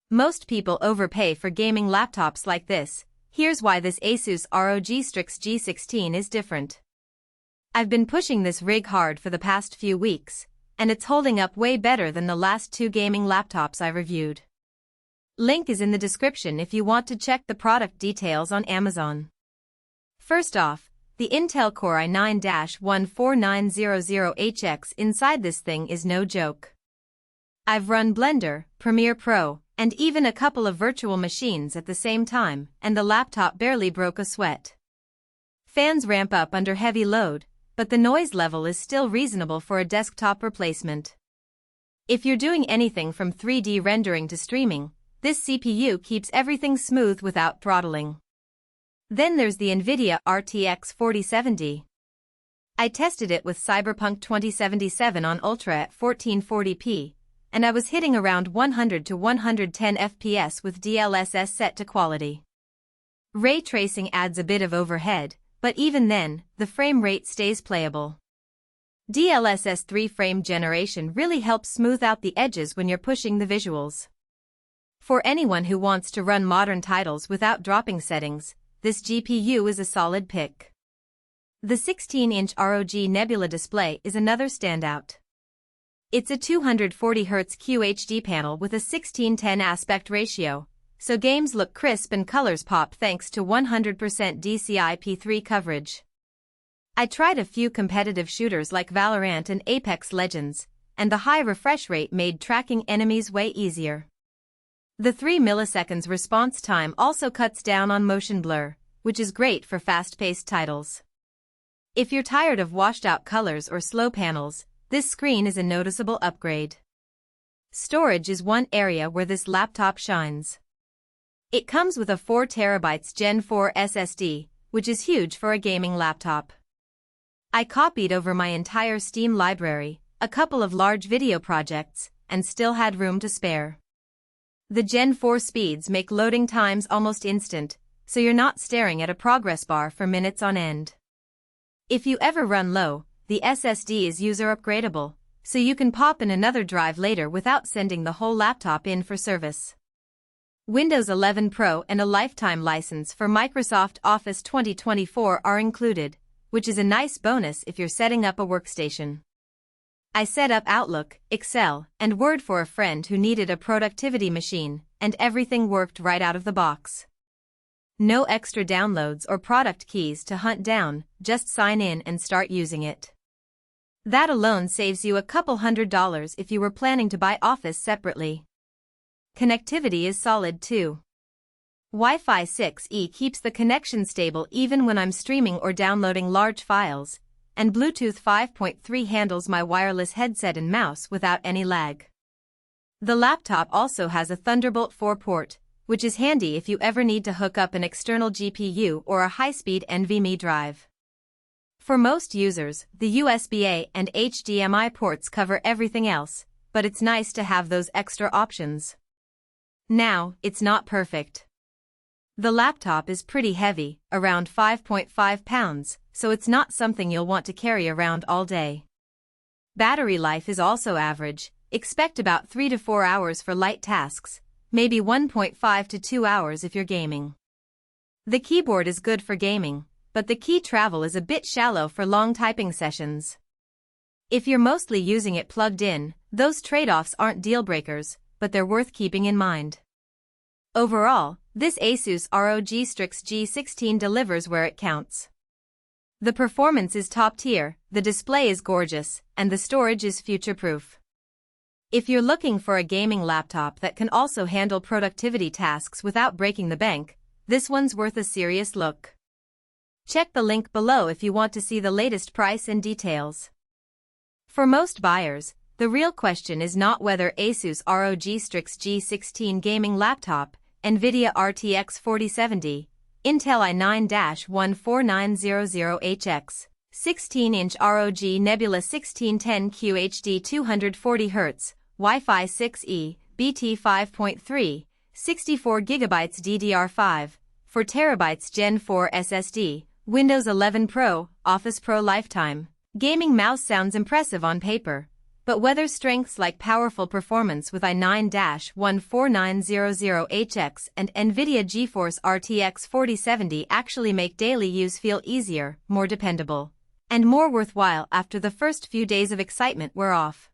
Most people overpay for gaming laptops like this. Here's why this ASUS ROG Strix G16 is different. I've been pushing this rig hard for the past few weeks, and it's holding up way better than the last two gaming laptops I reviewed. Link is in the description if you want to check the product details on Amazon. First off, the Intel Core i9-14900HX inside this thing is no joke. I've run Blender, Premiere Pro, and even a couple of virtual machines at the same time, and the laptop barely broke a sweat. Fans ramp up under heavy load, but the noise level is still reasonable for a desktop replacement. If you're doing anything from 3D rendering to streaming, this CPU keeps everything smooth without throttling. Then there's the NVIDIA RTX 4070. I tested it with Cyberpunk 2077 on Ultra at 1440p, and I was hitting around 100 to 110 FPS with DLSS set to quality. Ray tracing adds a bit of overhead, but even then, the frame rate stays playable. DLSS 3 frame generation really helps smooth out the edges when you're pushing the visuals. For anyone who wants to run modern titles without dropping settings, this GPU is a solid pick. The 16-inch ROG Nebula display is another standout. It's a 240Hz QHD panel with a 16:10 aspect ratio, so games look crisp and colors pop thanks to 100% DCI-P3 coverage. I tried a few competitive shooters like Valorant and Apex Legends, and the high refresh rate made tracking enemies way easier. The 3 milliseconds response time also cuts down on motion blur, which is great for fast-paced titles. If you're tired of washed-out colors or slow panels, this screen is a noticeable upgrade. Storage is one area where this laptop shines. It comes with a 4TB Gen 4 SSD, which is huge for a gaming laptop. I copied over my entire Steam library, a couple of large video projects, and still had room to spare. The Gen 4 speeds make loading times almost instant, so you're not staring at a progress bar for minutes on end. If you ever run low, the SSD is user upgradable, so you can pop in another drive later without sending the whole laptop in for service. Windows 11 Pro and a lifetime license for Microsoft Office 2024 are included, which is a nice bonus if you're setting up a workstation. I set up Outlook, Excel, and Word for a friend who needed a productivity machine, and everything worked right out of the box. No extra downloads or product keys to hunt down, just sign in and start using it. That alone saves you a couple $100 if you were planning to buy Office separately. Connectivity is solid too. Wi-Fi 6E keeps the connection stable even when I'm streaming or downloading large files, and Bluetooth 5.3 handles my wireless headset and mouse without any lag. The laptop also has a Thunderbolt 4 port, which is handy if you ever need to hook up an external GPU or a high-speed NVMe drive. For most users, the USB-A and HDMI ports cover everything else, but it's nice to have those extra options. Now, it's not perfect. The laptop is pretty heavy, around 5.5 pounds, so it's not something you'll want to carry around all day. Battery life is also average, expect about 3 to 4 hours for light tasks, maybe 1.5 to 2 hours if you're gaming. The keyboard is good for gaming, but the key travel is a bit shallow for long typing sessions. If you're mostly using it plugged in, those trade-offs aren't deal-breakers, but they're worth keeping in mind. Overall, this ASUS ROG Strix G16 delivers where it counts. The performance is top tier, the display is gorgeous, and the storage is future-proof. If you're looking for a gaming laptop that can also handle productivity tasks without breaking the bank, this one's worth a serious look. Check the link below if you want to see the latest price and details. For most buyers, the real question is not whether ASUS ROG Strix G16 gaming laptop, NVIDIA RTX 4070, Intel i9-14900HX, 16-inch ROG Nebula 1610 QHD 240Hz, Wi-Fi 6E, BT 5.3, 64GB DDR5, 4TB Gen 4 SSD, Windows 11 Pro, Office Pro Lifetime. Gaming mouse sounds impressive on paper, But weather strengths like powerful performance with i9-14900HX and NVIDIA GeForce RTX 4070 actually make daily use feel easier, more dependable, and more worthwhile after the first few days of excitement wear off.